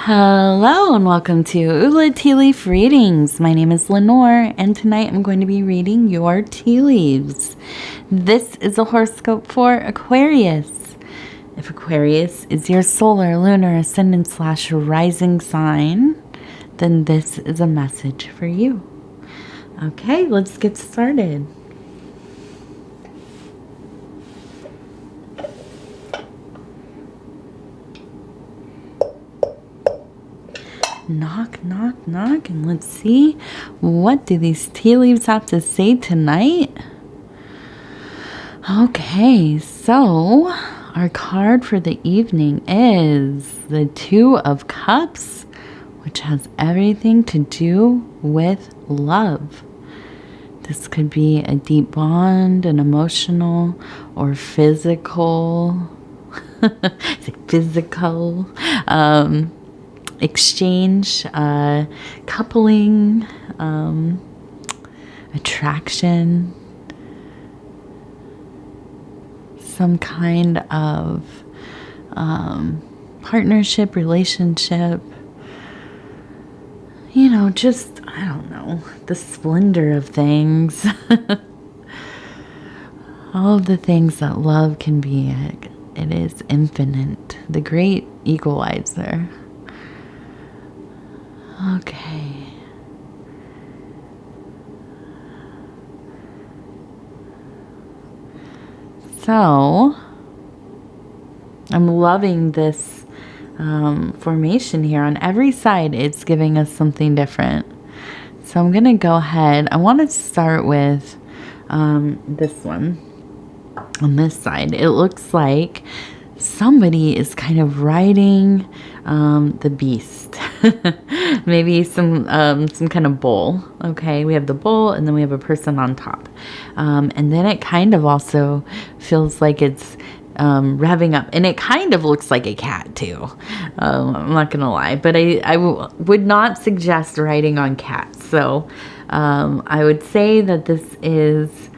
Hello and welcome to Ula Tea Leaf Readings. My name is Lenor and tonight I'm going to be reading your tea leaves. This is a horoscope for Aquarius. If Aquarius is your solar, lunar, ascendant / rising sign, then this is a message for you. Okay, let's get started. Knock, knock, knock, and let's see, what do these tea leaves have to say tonight? Okay, so our card for the evening is the Two of Cups, which has everything to do with love. This could be a deep bond, an emotional or physical, exchange, coupling, attraction, some kind of partnership, relationship, just, I don't know, the splendor of things. All of the things that love can be. It is infinite, the great equalizer. Okay. So, I'm loving this formation here. On every side, it's giving us something different. So I'm going to go ahead. I want to start with this one. On this side, it looks like somebody is kind of riding the beast. Maybe some kind of bull. Okay, we have the bull and then we have a person on top. And then it kind of also feels like it's revving up, and it kind of looks like a cat too. I'm not gonna lie, but I would not suggest riding on cats. So I would say that this is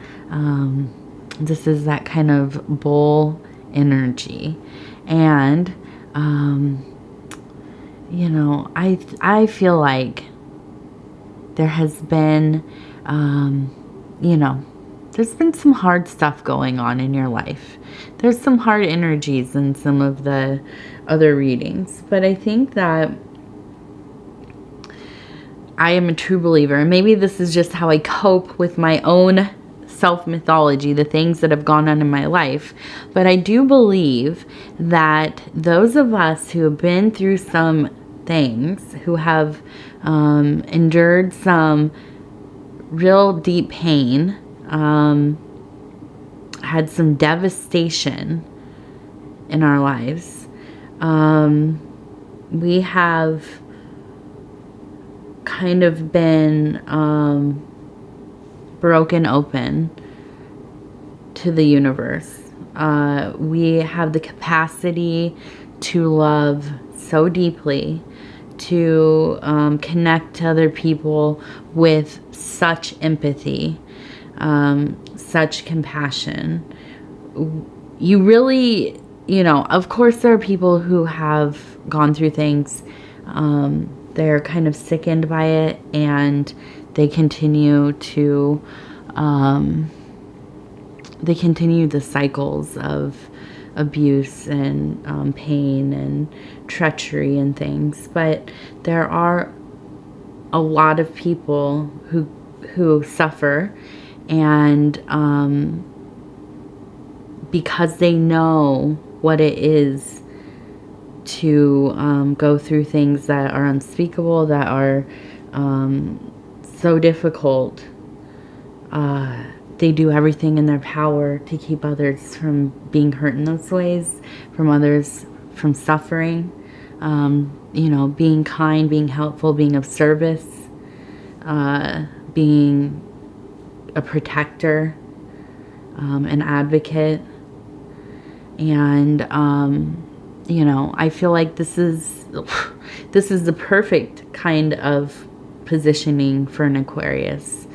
that kind of bull energy. And I feel like there has been there's been some hard stuff going on in your life. There's some hard energies in some of the other readings, but I think that I am a true believer, and maybe this is just how I cope with my own self-mythology, the things that have gone on in my life. But I do believe that those of us who have been through some things, who have endured some real deep pain, had some devastation in our lives, we have kind of been broken open to the universe. We have the capacity to love so deeply, to connect to other people with such empathy, such compassion. You really, of course there are people who have gone through things, they're kind of sickened by it, and they continue the cycles of abuse and pain and treachery and things. But there are a lot of people who suffer, and because they know what it is to go through things that are unspeakable, that are so difficult, they do everything in their power to keep others from being hurt in those ways, from others from suffering, being kind, being helpful, being of service, being a protector, an advocate. And I feel like this is the perfect kind of positioning for an Aquarius.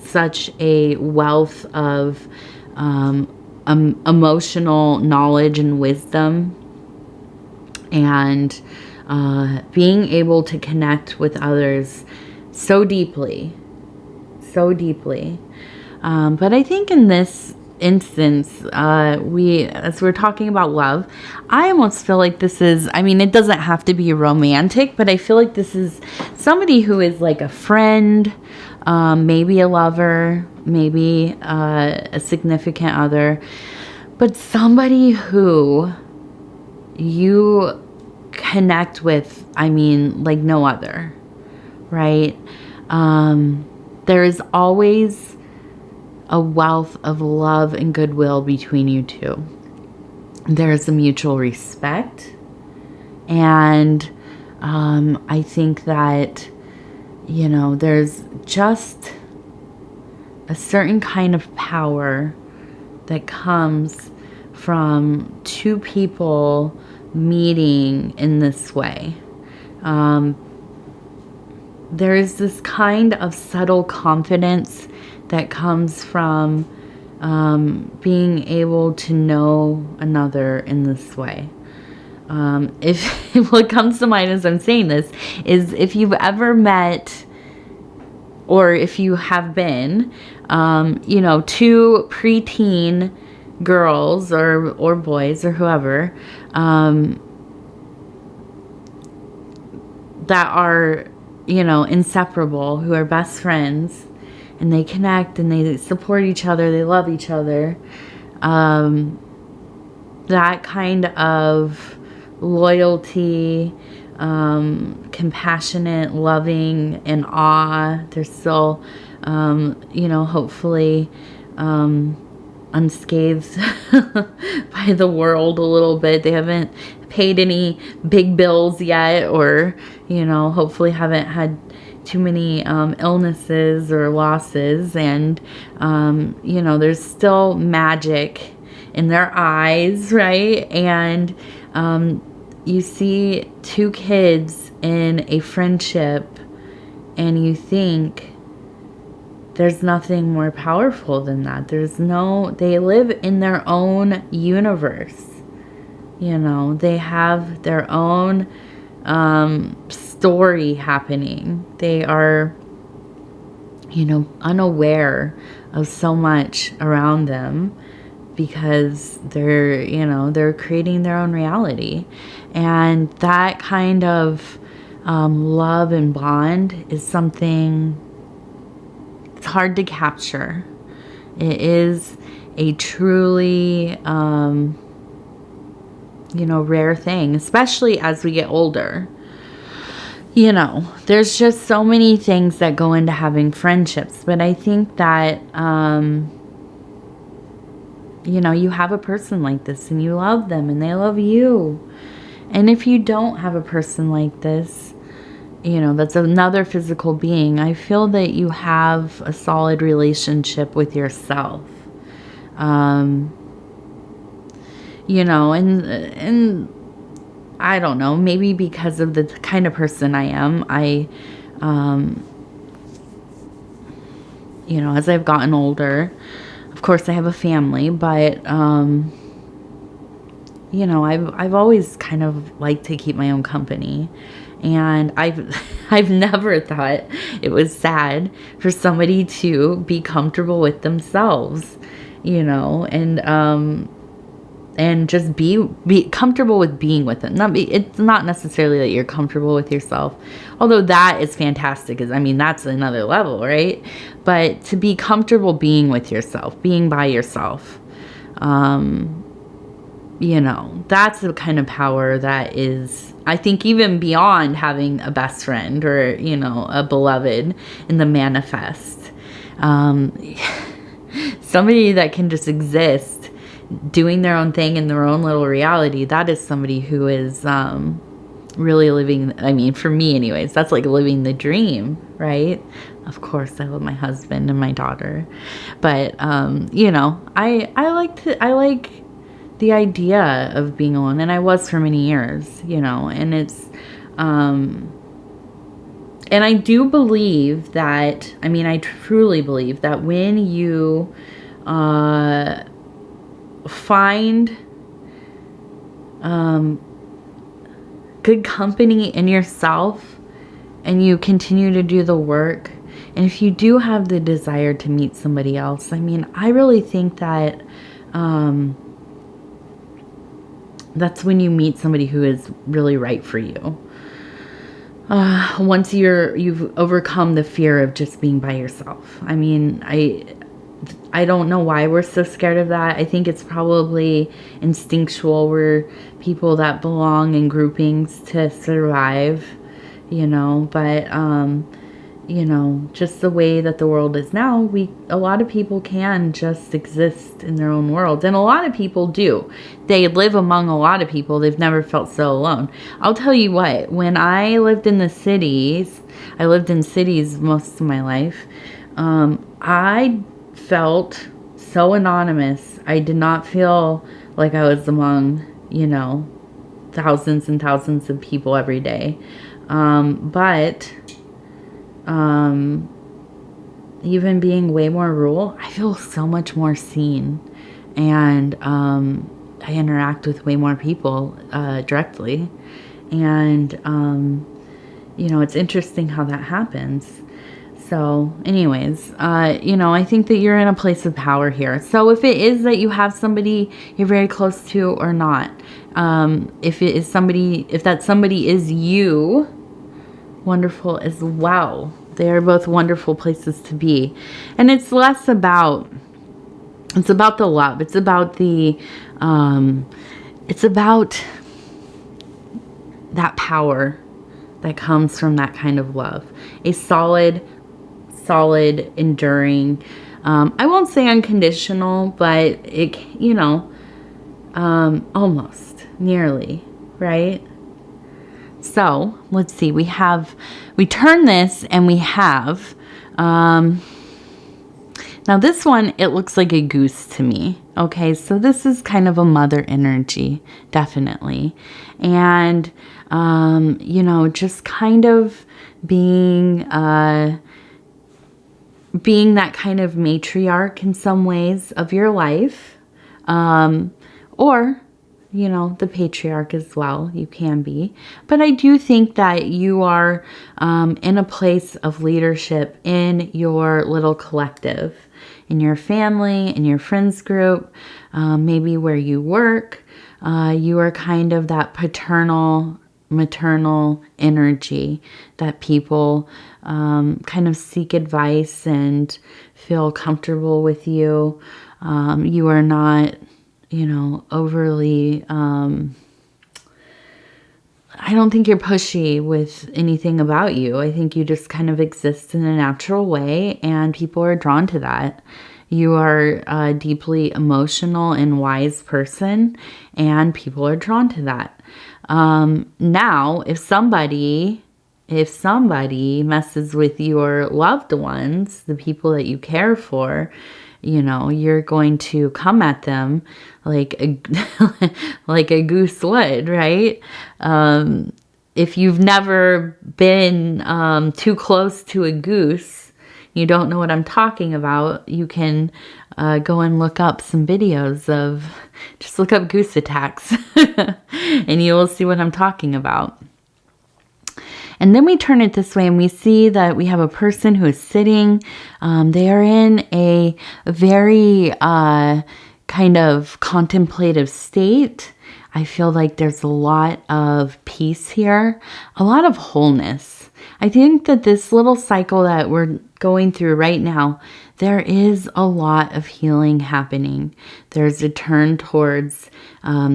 Such a wealth of emotional knowledge and wisdom, and being able to connect with others so deeply, so deeply. But I think in this instance, as we're talking about love, I almost feel like this is, I mean, it doesn't have to be romantic, but I feel like this is somebody who is like a friend, maybe a lover, maybe a significant other, but somebody who you connect with, I mean, like no other, right? There is always a wealth of love and goodwill between you two. There's a mutual respect. And I think that, you know, there's just a certain kind of power that comes from two people meeting in this way. There is this kind of subtle confidence that comes from being able to know another in this way. If what comes to mind as I'm saying this is if you've ever met, or if you have been, you know, two preteen girls or boys or whoever that are, you know, inseparable, who are best friends, and they connect and they support each other, they love each other. That kind of loyalty, compassionate, loving, and awe. They're still, you know, hopefully unscathed by the world a little bit. They haven't paid any big bills yet, or, you know, hopefully haven't had too many illnesses or losses. And, you know, there's still magic in their eyes, right? And you see two kids in a friendship and you think there's nothing more powerful than that. They live in their own universe. You know, they have their own story happening. They are, you know, unaware of so much around them because they're, you know, they're creating their own reality. And that kind of love and bond is something, it's hard to capture. It is a truly, you know, rare thing, especially as we get older. You know, there's just so many things that go into having friendships, but I think that, you know, you have a person like this and you love them and they love you. And if you don't have a person like this, you know, that's another physical being, I feel that you have a solid relationship with yourself. You know, and I don't know, maybe because of the kind of person I am, you know, as I've gotten older, of course I have a family, but, you know, I've always kind of liked to keep my own company. And I've never thought it was sad for somebody to be comfortable with themselves, you know, and just be comfortable with being with them. It's not necessarily that you're comfortable with yourself, although that is fantastic. I mean, that's another level, right? But to be comfortable being with yourself, being by yourself, you know, that's the kind of power that is, I think, even beyond having a best friend or, you know, a beloved in the manifest. Somebody that can just exist doing their own thing in their own little reality, that is somebody who is really living, I mean, for me anyways, that's like living the dream, right? Of course, I love my husband and my daughter. But, you know, I like the idea of being alone, and I was for many years, you know, and it's, and I do believe that, I mean, I truly believe that when you find good company in yourself, and you continue to do the work. And if you do have the desire to meet somebody else, I mean, I really think that that's when you meet somebody who is really right for you. Once you've overcome the fear of just being by yourself. I mean, I don't know why we're so scared of that. I think it's probably instinctual. We're people that belong in groupings to survive, you know, but you know, just the way that the world is now, a lot of people can just exist in their own world. And a lot of people do. They live among a lot of people. They've never felt so alone. I'll tell you what, when I lived in the cities, I lived in cities most of my life, I felt so anonymous. I did not feel like I was among, you know, thousands and thousands of people every day. But even being way more rural, I feel so much more seen, and I interact with way more people directly, and you know, it's interesting how that happens. So anyways, you know, I think that you're in a place of power here. So if it is that you have somebody you're very close to or not, if that somebody is you, wonderful as well. They are both wonderful places to be. And it's less about, it's about the love. It's about it's about that power that comes from that kind of love. A solid, enduring, I won't say unconditional, but it, you know, almost, nearly, right? So let's see, we turn this and we have, now this one, it looks like a goose to me. Okay, so this is kind of a mother energy, definitely. And, you know, just kind of being that kind of matriarch in some ways of your life, or, you know, the patriarch as well. You can be. But I do think that you are in a place of leadership in your little collective, in your family, in your friends group, maybe where you work. You are kind of that paternal, maternal energy that people kind of seek advice and feel comfortable with you. You are not, you know, overly, I don't think you're pushy with anything about you. I think you just kind of exist in a natural way, and people are drawn to that. You are a deeply emotional and wise person, and people are drawn to that. Now, if somebody messes with your loved ones, the people that you care for, you know, you're going to come at them like a like a goose would, right? If you've never been too close to a goose, you don't know what I'm talking about, you can go and look up some videos of, just look up goose attacks and you will see what I'm talking about. And then we turn it this way and we see that we have a person who is sitting. They are in a very kind of contemplative state. I feel like there's a lot of peace here, a lot of wholeness. I think that this little cycle that we're going through right now, there is a lot of healing happening. There's a turn towards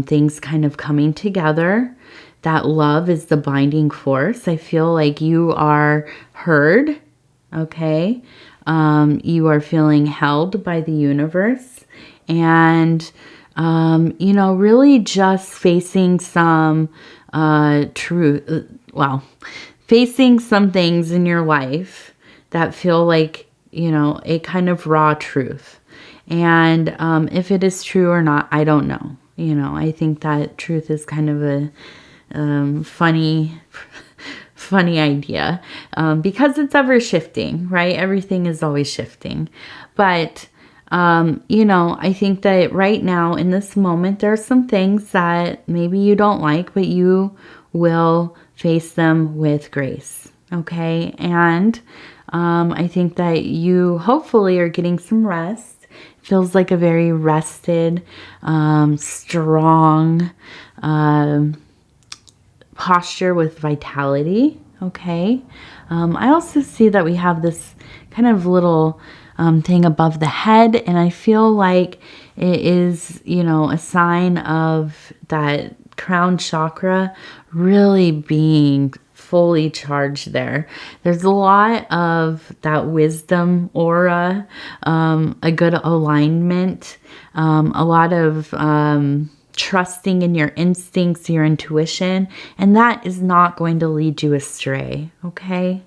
things kind of coming together. That love is the binding force. I feel like you are heard, okay? You are feeling held by the universe. And, you know, really just facing some facing some things in your life that feel like, you know, a kind of raw truth. And if it is true or not, I don't know. You know, I think that truth is kind of a funny idea, because it's ever shifting, right? Everything is always shifting. But You know, I think that right now in this moment, there are some things that maybe you don't like, but you will face them with grace. Okay. And I think that you hopefully are getting some rest. Feels like a very rested, strong posture with vitality. Okay. I also see that we have this kind of little thing above the head, and I feel like it is, you know, a sign of that crown chakra really being fully charged there. There's a lot of that wisdom aura, a good alignment, a lot of trusting in your instincts, your intuition, and that is not going to lead you astray. Okay.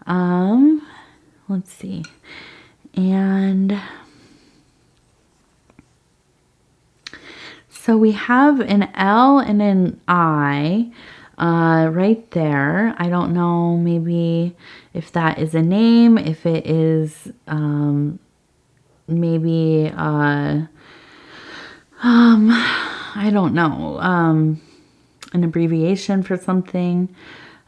Let's see. And so we have an L and an I right there. I don't know, maybe if that is a name, if it is maybe I don't know, an abbreviation for something,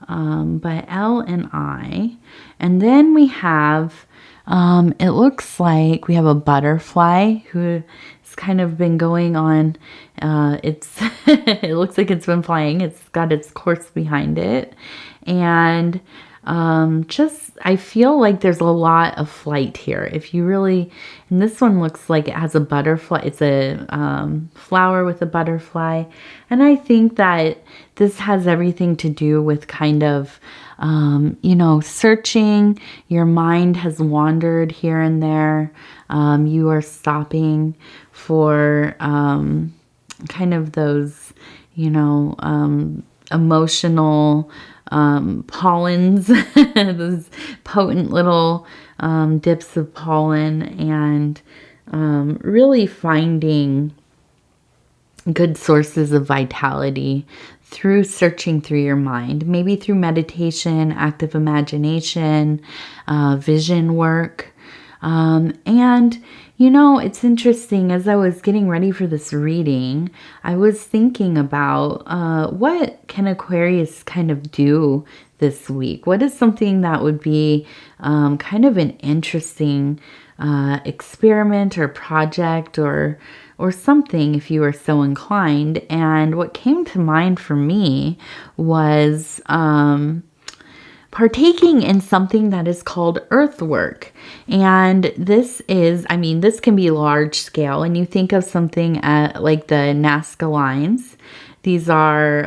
but L and I. And then we have, it looks like we have a butterfly who has kind of been going on, it's, it looks like it's been flying. It's got its course behind it. And I feel like there's a lot of flight here. If you really, and this one looks like it has a butterfly. It's a flower with a butterfly. And I think that this has everything to do with kind of, you know, searching. Your mind has wandered here and there. You are stopping for kind of those, you know, emotional pollens, those potent little dips of pollen, and really finding good sources of vitality through searching through your mind, maybe through meditation, active imagination, vision work. And, you know, it's interesting, as I was getting ready for this reading, I was thinking about what can Aquarius kind of do this week? What is something that would be kind of an interesting experiment or project or something if you were so inclined? And what came to mind for me was partaking in something that is called earthwork. And this is, I mean, this can be large scale. And you think of something like the Nazca lines. These are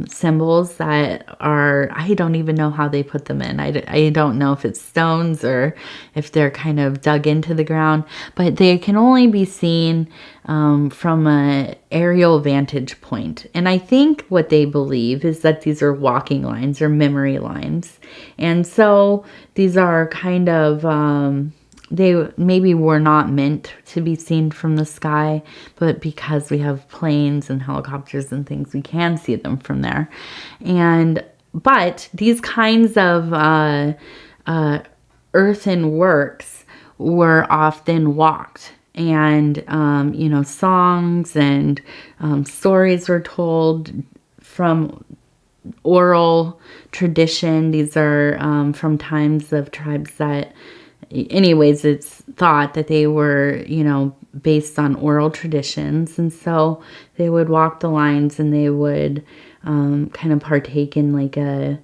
symbols that are, I don't even know how they put them in. I don't know if it's stones or if they're kind of dug into the ground, but they can only be seen from an aerial vantage point. And I think what they believe is that these are walking lines or memory lines. And so these are kind of, they maybe were not meant to be seen from the sky, but because we have planes and helicopters and things, we can see them from there. But these kinds of earthen works were often walked. And, you know, songs and stories were told from oral tradition. These are from times of tribes that, anyways, it's thought that they were, you know, based on oral traditions. And so they would walk the lines and they would kind of partake in like a,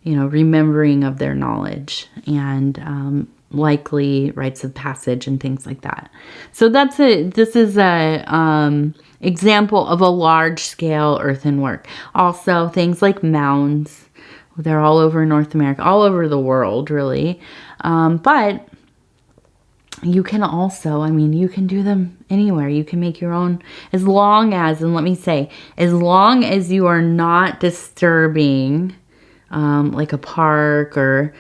you know, remembering of their knowledge and likely rites of passage and things like that. So this is a example of a large scale earthen work. Also things like mounds, they're all over North America, all over the world really. But you can also, I mean, you can do them anywhere. You can make your own, as long as, and let me say, as long as you are not disturbing like a park or,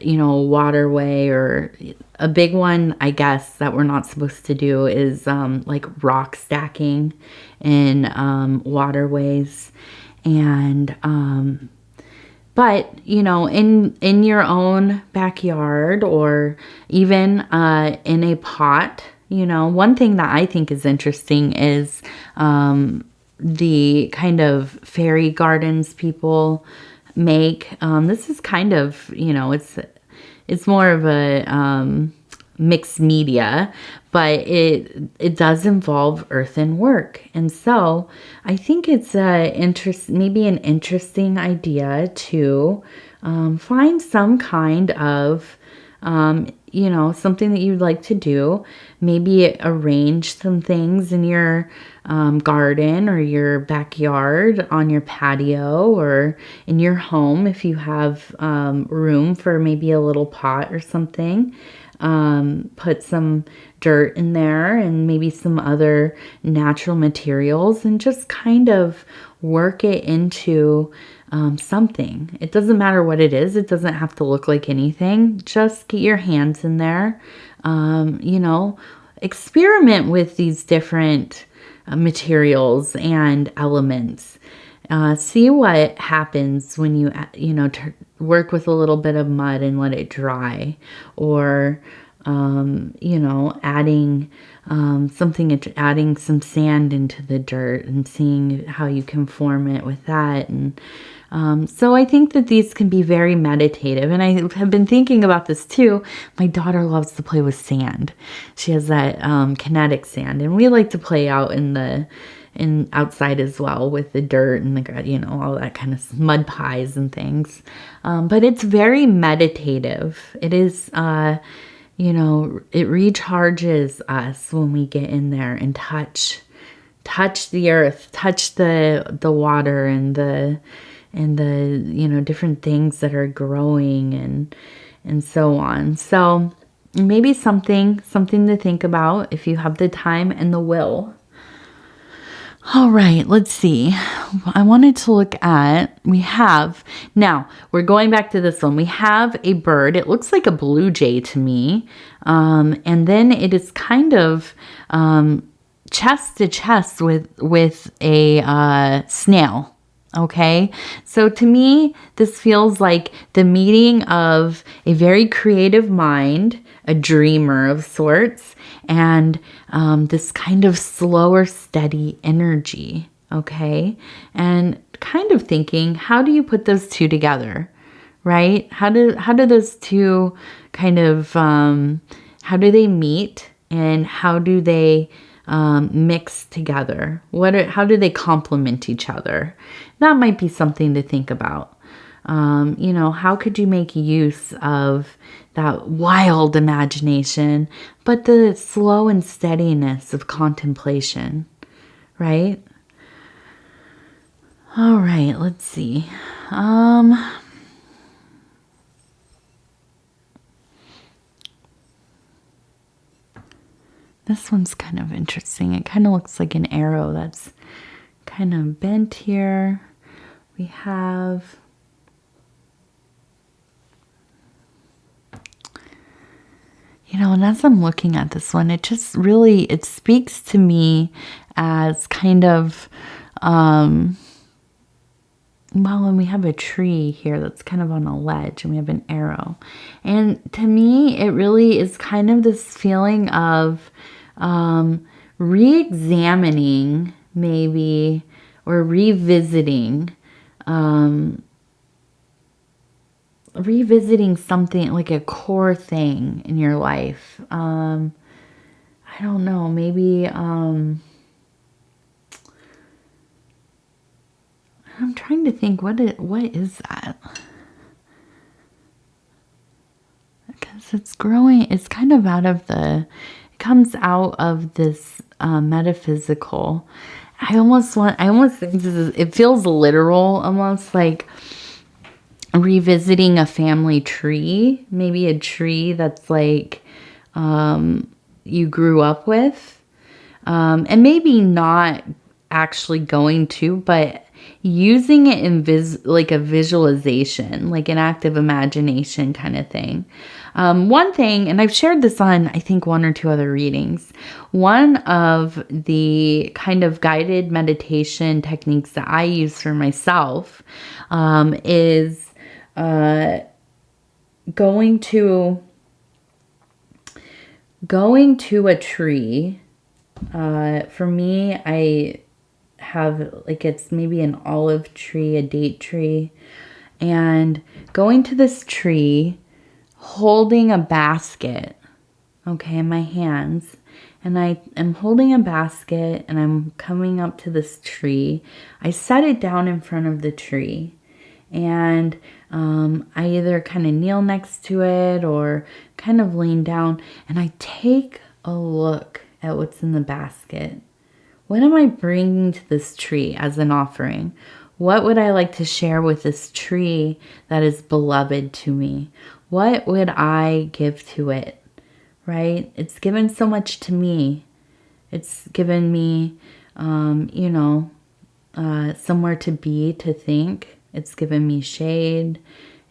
you know, a waterway, or a big one, I guess, that we're not supposed to do is like rock stacking in waterways. And But, you know, in your own backyard, or even in a pot, you know, one thing that I think is interesting is the kind of fairy gardens people make. This is kind of, you know, it's more of a mixed media, but it does involve earthen work. And so I think it's maybe an interesting idea to find some kind of you know, something that you'd like to do. Maybe arrange some things in your garden or your backyard, on your patio, or in your home if you have room for maybe a little pot or something. Put some dirt in there and maybe some other natural materials, and just kind of work it into something. It doesn't matter what it is. It doesn't have to look like anything. Just get your hands in there. You know, experiment with these different materials and elements. See what happens when you know, work with a little bit of mud and let it dry, or you know, adding adding some sand into the dirt and seeing how you can form it with that. And so I think that these can be very meditative. And I have been thinking about this too. My daughter loves to play with sand. She has that kinetic sand, and we like to play out in outside as well with the dirt and the, you know, all that kind of mud pies and things. But it's very meditative. It is, you know, it recharges us when we get in there and touch the earth, touch the water and the, you know, different things that are growing and so on. So maybe something to think about if you have the time and the will. All right, let's see. I wanted to look at, now we're going back to this one. We have a bird. It looks like a blue jay to me. And then it is kind of chest to chest with a snail. Okay, so to me, this feels like the meeting of a very creative mind, a dreamer of sorts, and this kind of slower, steady energy. Okay, and kind of thinking, how do you put those two together, right? How do those two kind of how do they meet, and how do they mix together? How do they complement each other? That might be something to think about. You know, how could you make use of that wild imagination, but the slow and steadiness of contemplation, right? All right, let's see. This one's kind of interesting. It kind of looks like an arrow that's kind of bent here. We have, you know, and as I'm looking at this one, it just really, it speaks to me as kind of, well, and we have a tree here that's kind of on a ledge, and we have an arrow. And to me, it really is kind of this feeling of re-examining maybe, or revisiting something like a core thing in your life. I don't know, maybe I'm trying to think, what is that? Because it's growing, it's kind of it comes out of this metaphysical. I almost think it feels literal, almost like revisiting a family tree, maybe a tree that's like you grew up with, and maybe not actually going to, but using it in like a visualization, like an active imagination kind of thing. One thing, and I've shared this on, I think, one or two other readings, one of the kind of guided meditation techniques that I use for myself is uh, going to a tree. For me, I have like, it's maybe an olive tree, a date tree, and going to this tree, holding a basket, okay, in my hands. And I am holding a basket and I'm coming up to this tree. I set it down in front of the tree. And I either kind of kneel next to it or kind of lean down. And I take a look at what's in the basket. What am I bringing to this tree as an offering? What would I like to share with this tree that is beloved to me? What would I give to it? Right? It's given so much to me. It's given me, somewhere to be, to think. It's given me shade.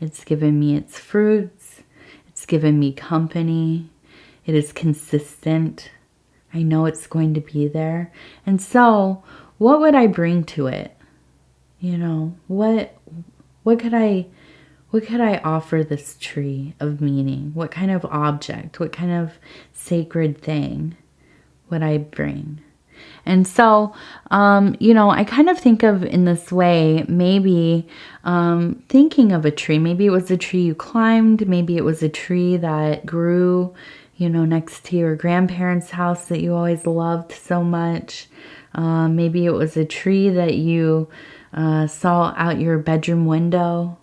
It's given me its fruits. It's given me company. It is consistent. I know it's going to be there. And so, what would I bring to it? What could I offer this tree of meaning? What kind of object, what kind of sacred thing would I bring? And so, I kind of think of in this way, maybe thinking of a tree. Maybe it was a tree you climbed. Maybe it was a tree that grew, next to your grandparents' house that you always loved so much. Maybe it was a tree that you saw out your bedroom window.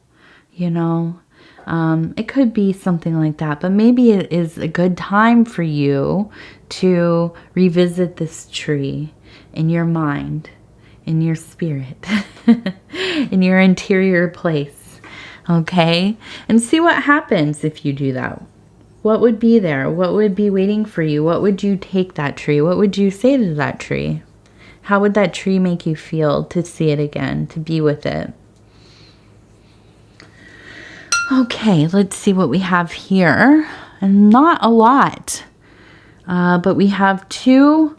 It could be something like that, but maybe it is a good time for you to revisit this tree in your mind, in your spirit, in your interior place, okay? And see what happens if you do that. What would be there? What would be waiting for you? What would you take that tree? What would you say to that tree? How would that tree make you feel to see it again, to be with it? Okay, let's see what we have here. And not a lot, but we have 2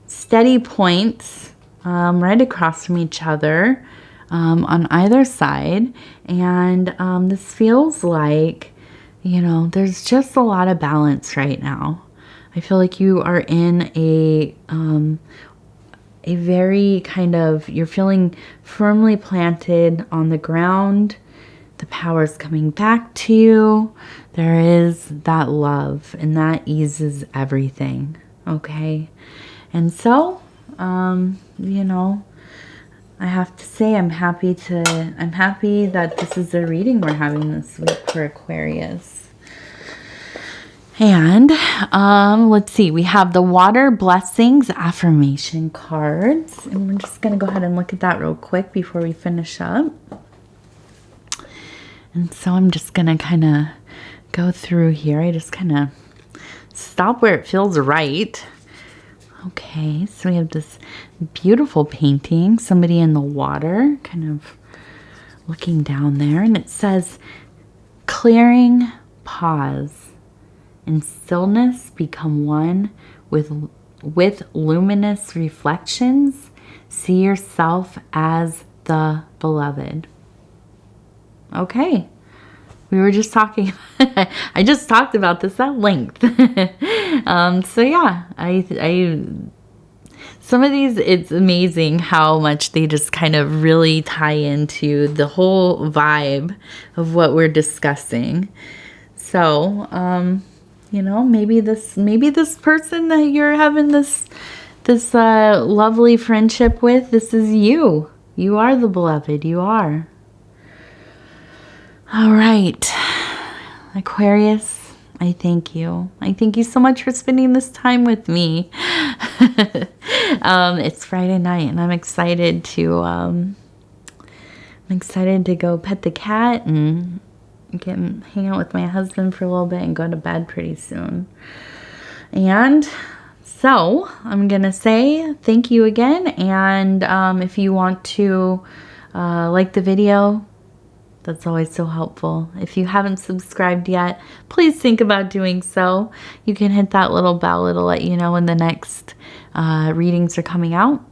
steady points right across from each other on either side. And this feels like, there's just a lot of balance right now. I feel like you are in a very kind of, you're feeling firmly planted on the ground. The power's coming back to you. There is that love, and that eases everything, okay? And so, I have to say I'm happy that this is a reading we're having this week for Aquarius. And let's see, we have the Water Blessings affirmation cards. And we're just going to go ahead and look at that real quick before we finish up. And so I'm just going to kind of go through here. I just kind of stop where it feels right. Okay, so we have this beautiful painting, somebody in the water, kind of looking down there. And it says, clearing, pause, in stillness become one with luminous reflections. See yourself as the beloved. Okay, we were just talking, I just talked about this at length. So yeah, some of these, it's amazing how much they just kind of really tie into the whole vibe of what we're discussing. So, maybe this person that you're having this lovely friendship with, this is you. You are the beloved, you are. All right, Aquarius, I thank you. I thank you so much for spending this time with me. It's Friday night, and I'm excited to go pet the cat and hang out with my husband for a little bit and go to bed pretty soon. And so I'm gonna say thank you again. And if you want to like the video, that's always so helpful. If you haven't subscribed yet, please think about doing so. You can hit that little bell. It'll let you know when the next readings are coming out.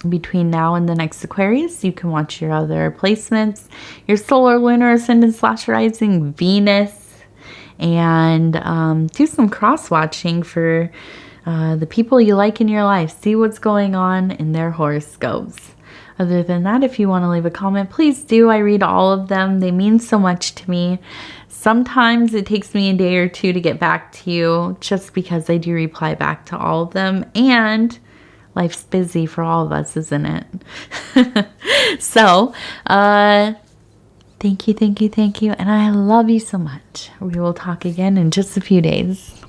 between now and the next Aquarius, you can watch your other placements, your solar, lunar, ascendant / rising, Venus, and do some cross-watching for the people you like in your life. See what's going on in their horoscopes. Other than that, if you want to leave a comment, please do. I read all of them. They mean so much to me. Sometimes it takes me a day or two to get back to you, just because I do reply back to all of them, and life's busy for all of us, isn't it? So, thank you, and I love you so much. We will talk again in just a few days.